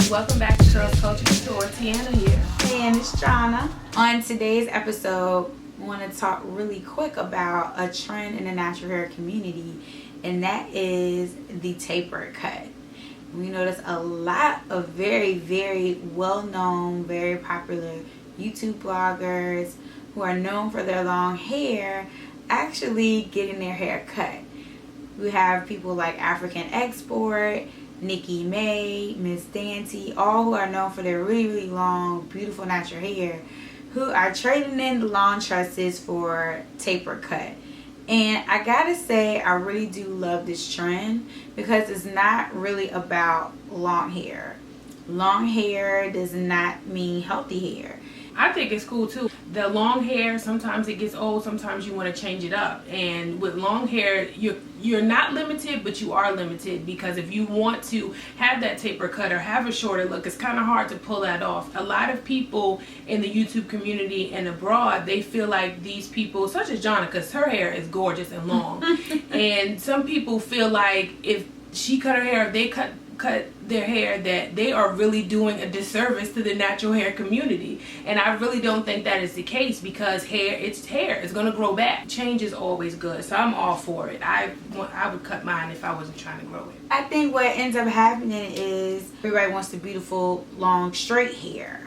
Welcome back to Girls Culture Couture. Tiana here. And it's Jonna. On today's episode, I want to talk really quick about a trend in the natural hair community, and that is the tapered cut. We notice a lot of very, very well-known, very popular YouTube bloggers who are known for their long hair actually getting their hair cut. We have people like African Export, Nikki May, Miss Dante, all who are known for their really, really long, beautiful natural hair, who are trading in the long tresses for taper cut. And I gotta say, I really do love this trend because it's not really about long hair. Long hair does not mean healthy hair. I think it's cool too. The long hair, sometimes it gets old, sometimes you want to change it up. And with long hair, you're not limited, but you are limited, because if you want to have that taper cut or have a shorter look, it's kind of hard to pull that off. A lot of people in the YouTube community and abroad, they feel like these people, such as Jonna, because her hair is gorgeous and long, and some people feel like if she cut her hair, if they cut their hair, that they are really doing a disservice to the natural hair community. And I really don't think that is the case, because it's going to grow back. Change is always good, so I'm all for it. I would cut mine if I wasn't trying to grow it. I think what ends up happening is everybody wants the beautiful long straight hair,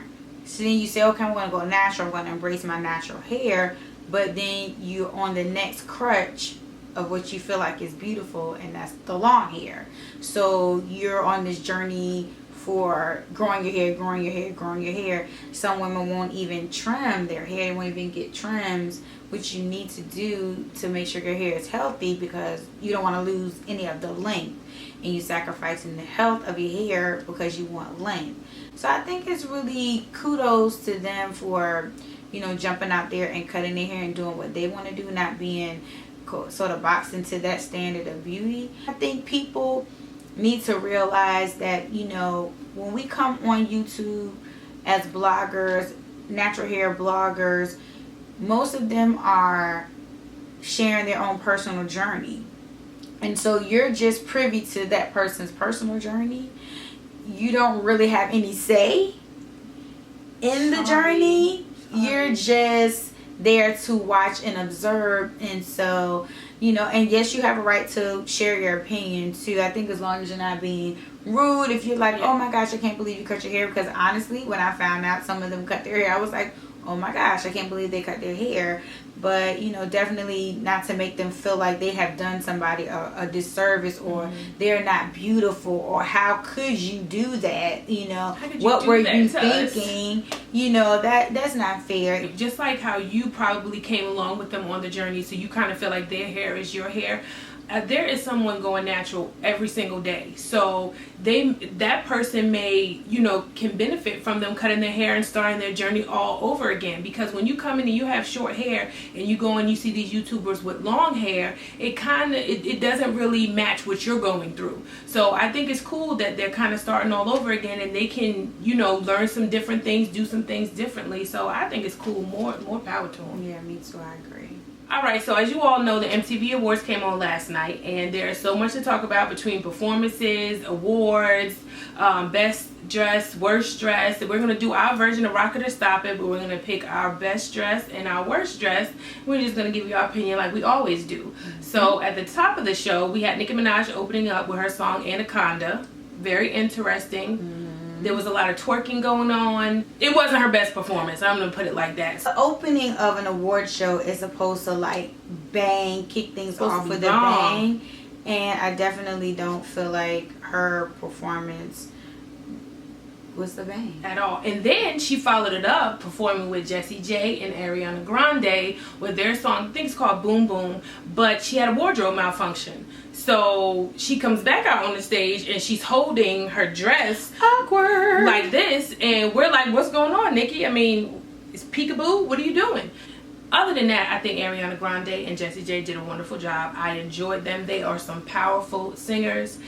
so then you say, okay, I'm going to go natural, I'm going to embrace my natural hair, but then you're on the next crutch of what you feel like is beautiful, and that's the long hair. So you're on this journey for growing your hair, growing your hair, growing your hair. Some women won't even trim their hair, they won't even get trims, which you need to do to make sure your hair is healthy, because you don't want to lose any of the length, and you're sacrificing the health of your hair because you want length. So I think it's really kudos to them for, you know, jumping out there and cutting their hair and doing what they want to do, not being sort of boxed into that standard of beauty. I think people need to realize that, you know, when we come on YouTube as bloggers, natural hair bloggers, most of them are sharing their own personal journey, and so you're just privy to that person's personal journey. You don't really have any say in the journey. You're just there to watch and observe. And so, you know, and yes, you have a right to share your opinion too. I think as long as you're not being rude. If you're like, oh my gosh, I can't believe you cut your hair, because honestly, when I found out some of them cut their hair, I was like, oh my gosh, I can't believe they cut their hair. But, you know, definitely not to make them feel like they have done somebody a disservice, or they're not beautiful, or how could you do that, you know, what were you thinking, you know, that's not fair. Just like how you probably came along with them on the journey, so you kind of feel like their hair is your hair. There is someone going natural every single day, so that person may, you know, can benefit from them cutting their hair and starting their journey all over again. Because when you come in and you have short hair and you go and you see these YouTubers with long hair, it doesn't really match what you're going through. So I think it's cool that they're kind of starting all over again, and they can, you know, learn some different things, do some things differently. So I think it's cool. More power to them. Yeah, me too. I agree. Alright, so as you all know, the MTV Awards came on last night, and there is so much to talk about between performances, awards, best dress, worst dress. We're going to do our version of Rock It or Stop It, but we're going to pick our best dress and our worst dress. We're just going to give you our opinion like we always do. So at the top of the show, we had Nicki Minaj opening up with her song Anaconda. Very interesting. There was a lot of twerking going on. It wasn't her best performance. I'm going to put it like that. The opening of an award show is supposed to like bang, kick things off with a bang. And I definitely don't feel like her performance was the bang at all. And then she followed it up performing with Jessie J and Ariana Grande with their song, I think it's called Boom Boom, but she had a wardrobe malfunction. So she comes back out on the stage and she's holding her dress awkward like this, and we're like, what's going on, Nikki? I mean, it's peekaboo, what are you doing? Other than that, I think Ariana Grande and Jessie J did a wonderful job. I enjoyed them. They are some powerful singers.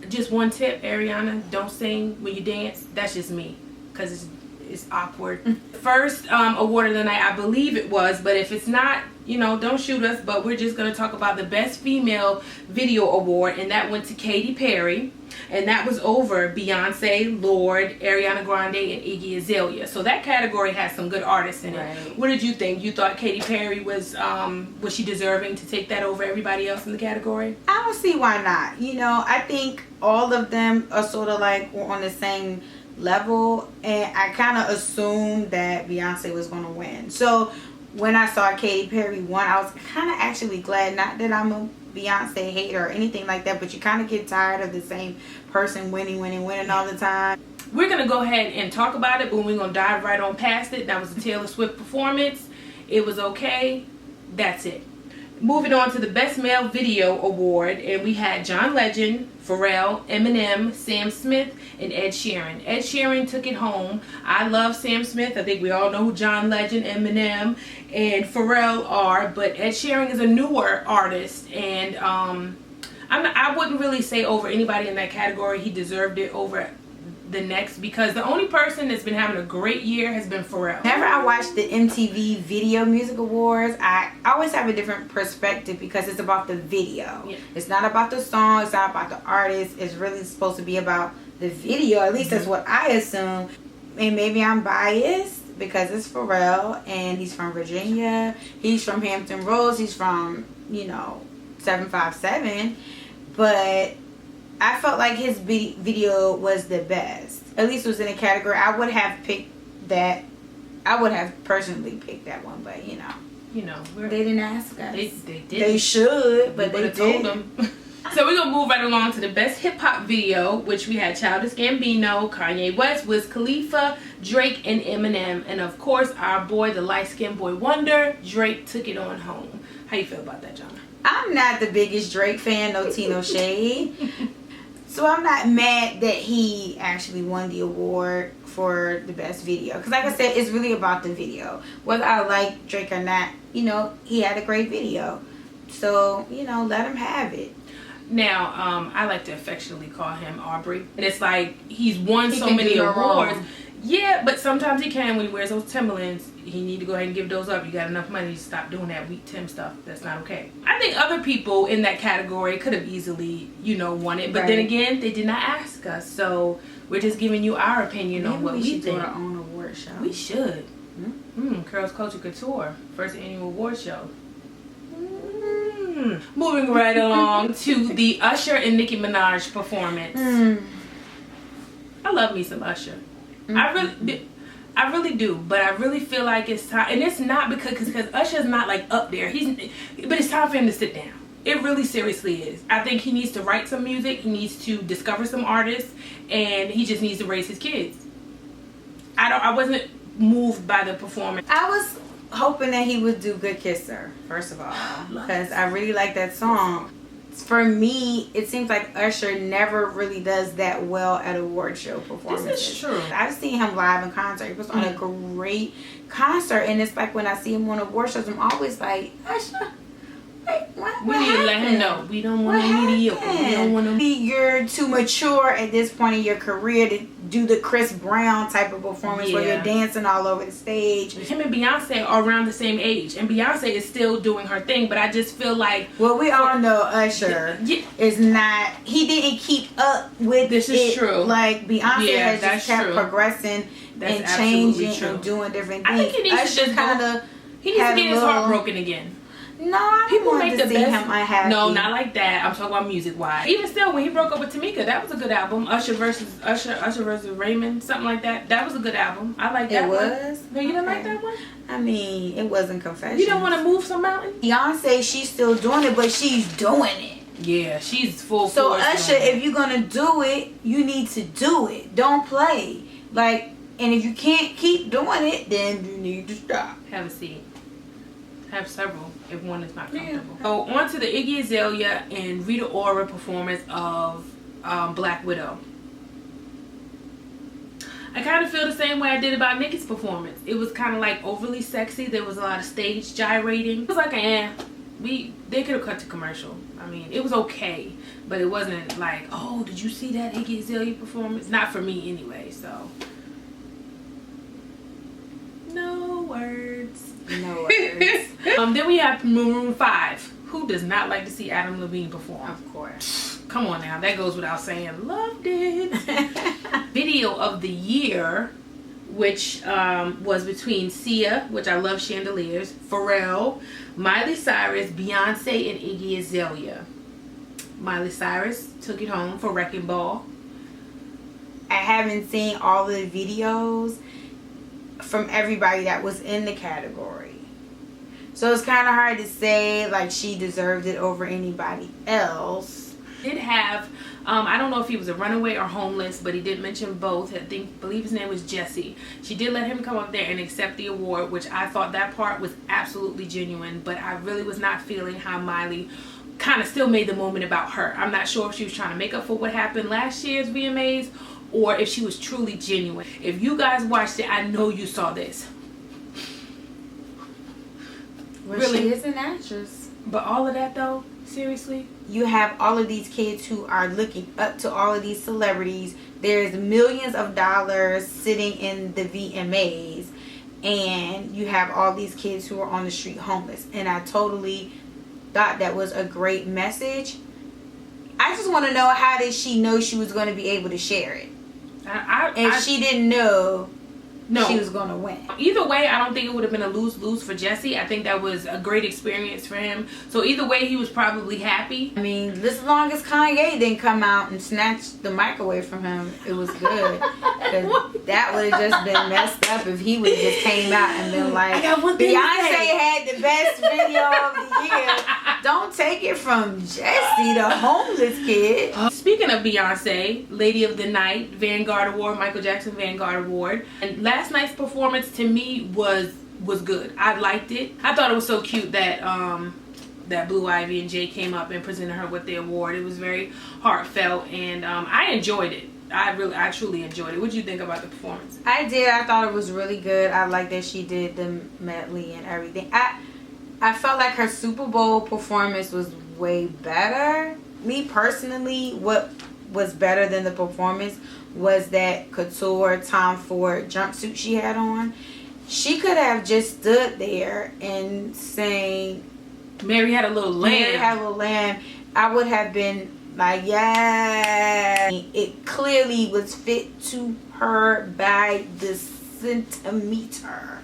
Just one tip, Ariana, don't sing when you dance. That's just me, because it's awkward. First award of the night, I believe it was, but if it's not, you know, don't shoot us, but we're just going to talk about the Best Female Video Award, and that went to Katy Perry, and that was over Beyonce, Lorde, Ariana Grande, and Iggy Azalea. So that category has some good artists in it. Right. What did you think? You thought Katy Perry was she deserving to take that over everybody else in the category? I don't see why not. You know, I think all of them are sort of like on the same level, and I kind of assumed that Beyonce was going to win. So when I saw Katy Perry won, I was kind of actually glad. Not that I'm a Beyonce hater or anything like that, but you kind of get tired of the same person winning all the time. We're going to go ahead and talk about it, but we're going to dive right on past it. That was a Taylor Swift performance. It was okay. That's it. Moving on to the Best Male Video Award, and we had John Legend, Pharrell, Eminem, Sam Smith, and Ed Sheeran. Ed Sheeran took it home. I love Sam Smith. I think we all know who John Legend, Eminem, and Pharrell are, but Ed Sheeran is a newer artist, and I wouldn't really say over anybody in that category he deserved it over the next, because the only person that's been having a great year has been Pharrell. Whenever I watch the MTV Video Music Awards, I always have a different perspective because it's about the video. Yeah. It's not about the song, it's not about the artist. It's really supposed to be about the video. At least that's what I assume. And maybe I'm biased because it's Pharrell and he's from Virginia. He's from Hampton Roads. He's from, 757. But I felt like his video was the best. At least it was in a category. I would have picked that. I would have personally picked that one, but they didn't ask us. They did. They should, but they told didn't. them. So we're gonna move right along to the Best Hip Hop Video, which we had Childish Gambino, Kanye West, Wiz Khalifa, Drake, and Eminem, and of course our boy, the light-skinned boy wonder, Drake, took it on home. How you feel about that, John? I'm not the biggest Drake fan, no tea, no shade. So I'm not mad that he actually won the award for the best video. Because like I said, it's really about the video. Whether I like Drake or not, he had a great video. So, let him have it. Now, I like to affectionately call him Aubrey. And it's like he's won so many awards. Yeah, but sometimes he can when he wears those Timberlands. He need to go ahead and give those up. You got enough money to stop doing that weak Tim stuff. That's not okay. I think other people in that category could have easily, won it. But then again, they did not ask us. So we're just giving you our opinion on what we think. Maybe we should do our own award show. We should. Curls Culture Couture, first annual award show. Moving right along to the Usher and Nicki Minaj performance. I love me some Usher. I really do, but I really feel like it's time, and it's not because Usher's not like up there. But it's time for him to sit down. It really seriously is. I think he needs to write some music. He needs to discover some artists, and he just needs to raise his kids. I wasn't moved by the performance. I was hoping that he would do Good Kisser, first of all, because I really like that song. For me, it seems like Usher never really does that well at award show performances. This is true. I've seen him live in concert. He was on a great concert, and it's like when I see him on award shows, I'm always like, Usher, wait, what We need to let him know. We don't want no mediocre. We don't want no. You're too mature at this point in your career to do the Chris Brown type of performance where you're dancing all over the stage. Him and Beyonce are around the same age, and Beyonce is still doing her thing, but I just feel like... Well, we all know Usher is not... He didn't keep up with This is true. Like Beyonce has just kept progressing and changing and doing different things. I think he needs to just he needs to get his heart broken again. No, people make the best. Him unhappy. No, not like that. I'm talking about music wise. Even still, when he broke up with Tamika, that was a good album. Usher versus Raymond, something like that. That was a good album. I like that. It was. No, you didn't like that one? I mean, it wasn't Confession. You don't want to move some mountain? Beyonce, she's still doing it, but she's doing it. Yeah, she's full. So Usher, if you're gonna do it, you need to do it. Don't play. And if you can't keep doing it, then you need to stop. Have a seat. Have several if one is not comfortable. So on to the Iggy Azalea and Rita Ora performance of Black Widow. I kind of feel the same way I did about Nicki's performance. It was kind of like overly sexy. There was a lot of stage gyrating. It was like they could have cut to commercial. I mean, it was okay, but it wasn't like, oh, did you see that Iggy Azalea performance? Not for me anyway. So words. No words. Then we have Maroon 5. Who does not like to see Adam Levine perform? Of course. Come on now, that goes without saying. Loved it. Video of the year, which was between Sia, which I love chandeliers, Pharrell, Miley Cyrus, Beyonce, and Iggy Azalea. Miley Cyrus took it home for Wrecking Ball. I haven't seen all the videos from everybody that was in the category. So it's kind of hard to say like she deserved it over anybody else. Did have, I don't know if he was a runaway or homeless, but he did mention both. Believe his name was Jesse. She did let him come up there and accept the award, which I thought that part was absolutely genuine, but I really was not feeling how Miley kind of still made the moment about her. I'm not sure if she was trying to make up for what happened last year's VMAs or if she was truly genuine. If you guys watched it, I know you saw this. Well, really? She is an actress. But all of that though, seriously? You have all of these kids who are looking up to all of these celebrities. There's millions of dollars sitting in the VMAs. And you have all these kids who are on the street homeless. And I totally thought that was a great message. I just want to know, how did she know she was going to be able to share it? If she didn't know she was going to win. Either way, I don't think it would have been a lose-lose for Jesse. I think that was a great experience for him. So either way, he was probably happy. I mean, as long as Kanye didn't come out and snatch the mic away from him, it was good. 'Cause that would have just been messed up if he would have just came out and been like, Beyonce had the best video of the year. Don't take it from Jesse, the homeless kid. Speaking of Beyonce, Lady of the Night, Vanguard Award, Michael Jackson Vanguard Award. And last night's performance to me was good. I liked it. I thought it was so cute that that Blue Ivy and Jay came up and presented her with the award. It was very heartfelt, and I enjoyed it. I truly enjoyed it. What did you think about the performance? I did. I thought it was really good. I like that she did the medley and everything. I felt like her Super Bowl performance was way better. Me personally, what was better than the performance was that Couture Tom Ford jumpsuit she had on. She could have just stood there and sang Mary Had a Little Lamb. Mary Had a Little Lamb. I would have been like, yeah. It clearly was fit to her by the centimeter.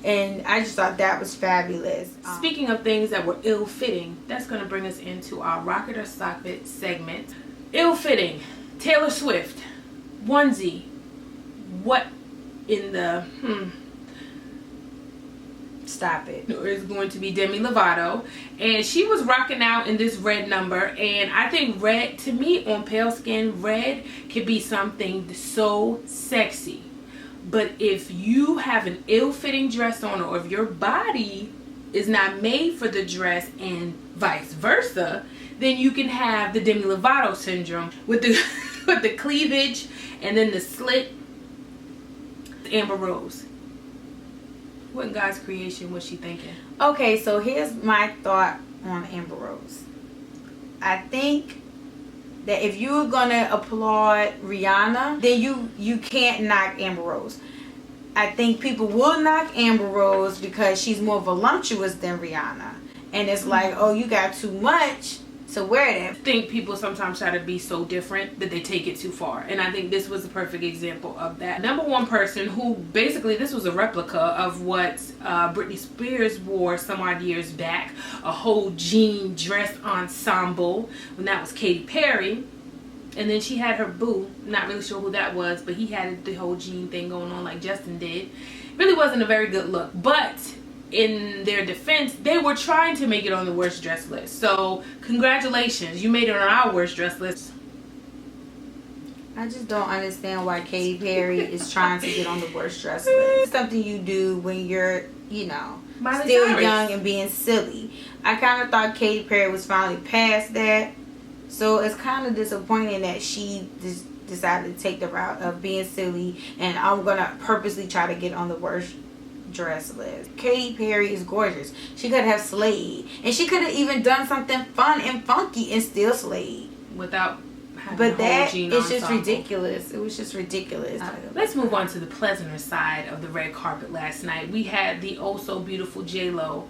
And I just thought that was fabulous. Speaking of things that were ill-fitting, that's going to bring us into our Rock It or Stop It segment. Ill-fitting. Taylor Swift. Onesie. What in the... Stop it. Is going to be Demi Lovato. And she was rocking out in this red number. And I think red, to me, on pale skin, red could be something so sexy. But if you have an ill-fitting dress on, or if your body is not made for the dress and vice versa, then you can have the Demi Lovato syndrome with the with the cleavage and then the slit. Amber Rose. What in God's creation was she thinking? Okay, so here's my thought on Amber Rose. I think that if you're gonna applaud Rihanna, then you can't knock Amber Rose. I think people will knock Amber Rose because she's more voluptuous than Rihanna, and it's like, oh, you got too much to wear that. I think people sometimes try to be so different that they take it too far, and I think this was a perfect example of that. Number one person who basically, this was a replica of what Britney Spears wore some odd years back, a whole jean dress ensemble, when that was Katy Perry. And then she had her boo, not really sure who that was, but he had the whole jean thing going on like Justin did. Really wasn't a very good look, but in their defense, they were trying to make it on the worst dress list. So congratulations, you made it on our worst dress list. I just don't understand why Katy Perry is trying to get on the worst dress list. It's something you do when you're, Miley still Cyrus. young and being silly. I kind of thought Katy Perry was finally past that. So it's kind of disappointing that she just decided to take the route of being silly, and I'm going to purposely try to get on the worst dress list. Katy Perry is gorgeous. She could have slayed. And she could have even done something fun and funky and still slayed. Without having But a whole that jean is just ensemble. ridiculous. It was just ridiculous. Let's move on to the pleasanter side of the red carpet last night. We had the oh so beautiful J-Lo.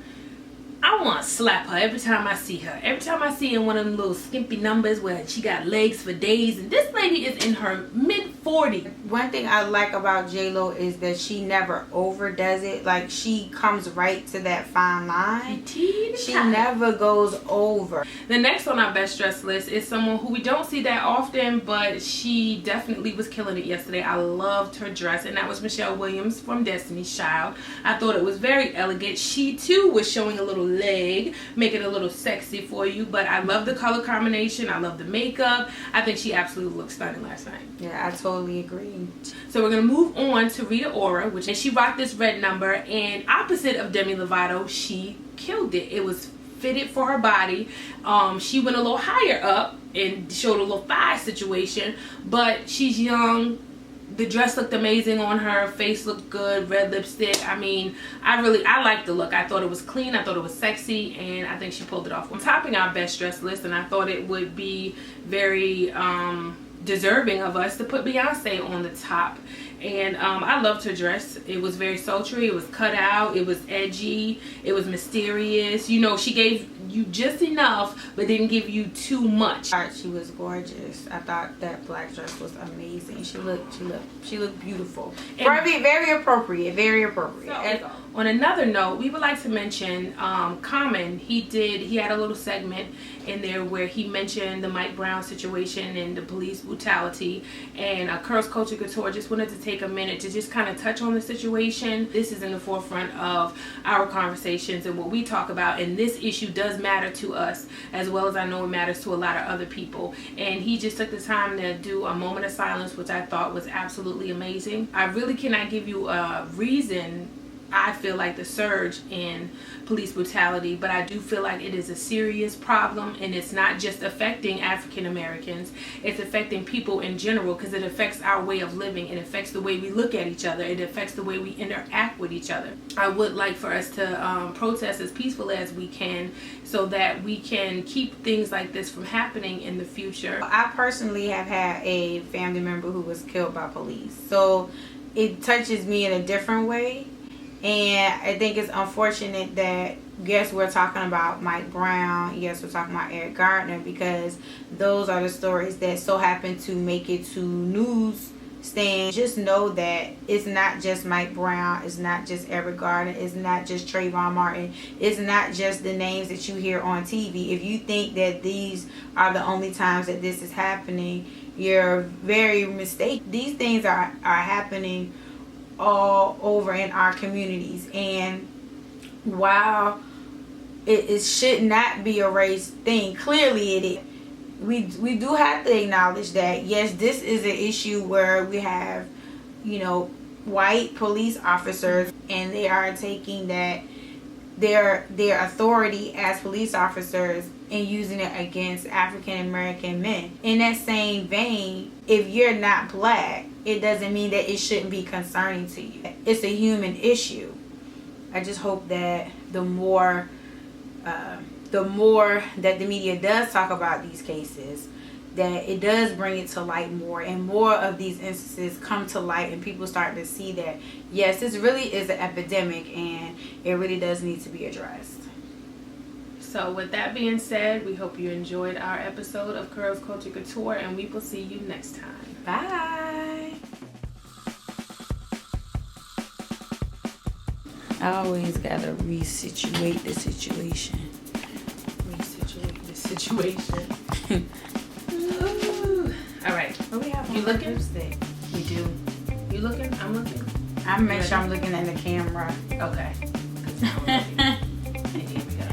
I want to slap her every time I see her. Every time I see her in one of them little skimpy numbers where she got legs for days. And this lady is in her mid-40s. One thing I like about J-Lo is that she never overdoes it. Like, she comes right to that fine line. She never goes over. The next on our best dressed list is someone who we don't see that often, but she definitely was killing it yesterday. I loved her dress, and that was Michelle Williams from Destiny's Child. I thought it was very elegant. She too was showing a little leg, making it a little sexy for you, but I love the color combination. I love the makeup. I think she absolutely looked stunning last night. Yeah, I totally agree. So we're gonna move on to Rita Ora, and she rocked this red number, and opposite of Demi Lovato, she killed it. It was fitted for her body. She went a little higher up and showed a little thigh situation, but she's young. The dress looked amazing on her. Face looked good. Red lipstick. I mean, I liked the look. I thought it was clean. I thought it was sexy, and I think she pulled it off. I'm topping our best dress list, and I thought it would be very deserving of us to put Beyonce on the top. And I loved her dress. It was very sultry. It was cut out. It was edgy. It was mysterious. You know, she gave you just enough, but didn't give you too much. She was gorgeous. I thought that black dress was amazing. She looked beautiful. Very, very appropriate. Very appropriate. So, on another note, we would like to mention Common. He had a little segment in there where he mentioned the Mike Brown situation and the police brutality, and Curls Culture Couture just wanted to take a minute to just kind of touch on the situation. This is in the forefront of our conversations and what we talk about, and this issue does matter to us as well as I know it matters to a lot of other people. And he just took the time to do a moment of silence, which I thought was absolutely amazing. I really cannot give you a reason I feel like the surge in police brutality, but I do feel like it is a serious problem, and it's not just affecting African Americans, it's affecting people in general, because it affects our way of living, it affects the way we look at each other, it affects the way we interact with each other. I would like for us to protest as peacefully as we can so that we can keep things like this from happening in the future. I personally have had a family member who was killed by police, so it touches me in a different way. And I think it's unfortunate that, yes, we're talking about Mike Brown, yes, we're talking about Eric Gardner, because those are the stories that so happen to make it to news stands. Just know that it's not just Mike Brown, it's not just Eric Gardner, it's not just Trayvon Martin, it's not just the names that you hear on TV. If you think that these are the only times that this is happening, you're very mistaken. These things are happening all over in our communities, and while it should not be a race thing, clearly it is. We do have to acknowledge that, yes, this is an issue where we have, you know, white police officers, and they are taking that their authority as police officers and using it against African American men. In that same vein, if you're not black, it doesn't mean that it shouldn't be concerning to you. It's a human issue. I just hope that the more that the media does talk about these cases, that it does bring it to light more, and more of these instances come to light, and people start to see that, yes, this really is an epidemic, and it really does need to be addressed. So with that being said, we hope you enjoyed our episode of Curls Culture Couture, and we will see you next time. Bye. I always gotta resituate the situation. Resituate the situation. Ooh. All right. What we have? You looking? Lipstick. We do. You looking? I'm looking. I make sure I'm looking at the camera. Okay. And here we go.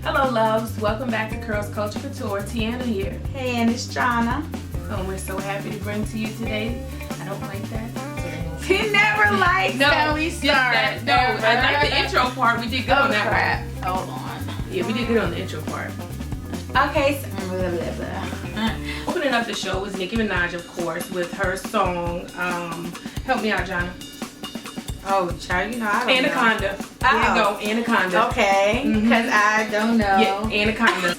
Hello, loves. Welcome back to Curls Culture Couture. Tiana here. Hey, and it's Jana. And we're so happy to bring to you today. I don't like that. He never likes how we start. I like the intro part. We did good on that crap. Hold on. Yeah, we did good on the intro part. Okay. Opening up the show was Nicki Minaj, of course, with her song, Help Me Out, Jana. Oh, child, you know I don't Anaconda. know. There you go, Anaconda. Okay, because I don't know. Yeah, Anaconda.